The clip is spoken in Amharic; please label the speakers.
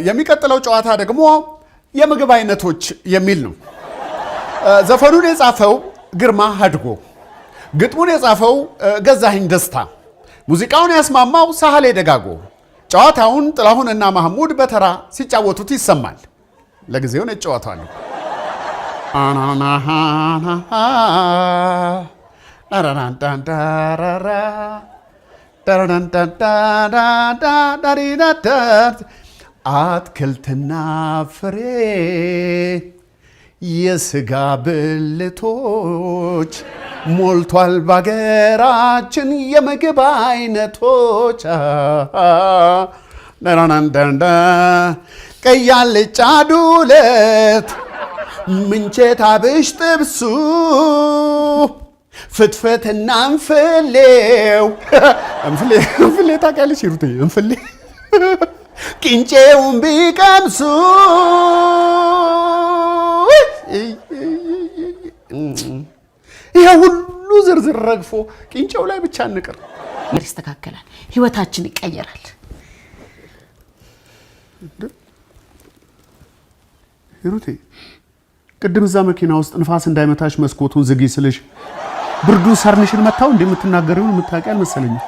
Speaker 1: የሚቀጥለው ጨዋታ ደግሞ የምግብ አይነቶች የሚል ነው። ዘፈኑን የጻፈው ግርማ ሀድጎ፣ ግጥሙን የጻፈው ገዛኸኝ ደስታ፣ ሙዚቃውን ያስማማው ሳህሌ ደጋጎ። ጨዋታውን ጥላሁንና ማህሙድ በተራ ሲጫወቱት ይሰማል። ለጊዜው ነው ጨዋታው። አትክልትና ፍሬ የስጋ ብልቶች ሞልቷል ባገራችን የምግብ አይነቶች ቀይ አልጫ ዱለት ምንቸት አብሽ ጥብሱ ፍትፍትና እንፍሌው እንፍሌ ታውቂያለሽ ሂሩቴ? እንፍሌ ቅንጬውን ቢቀምሱ ይሄ ሁሉ ዝርዝር ረግፎ ቅንጬው ላይ ብቻ እንቅር።
Speaker 2: ይስተካከላል፣ ህይወታችን ይቀየራል።
Speaker 1: ሂሩቴ ቅድም እዛ መኪና ውስጥ ንፋስ እንዳይመታሽ መስኮቱን ዝጊ ስልሽ ብርዱ ሰርንሽን መታው እንደምትናገሪው የምታውቂ አልመሰለኝም።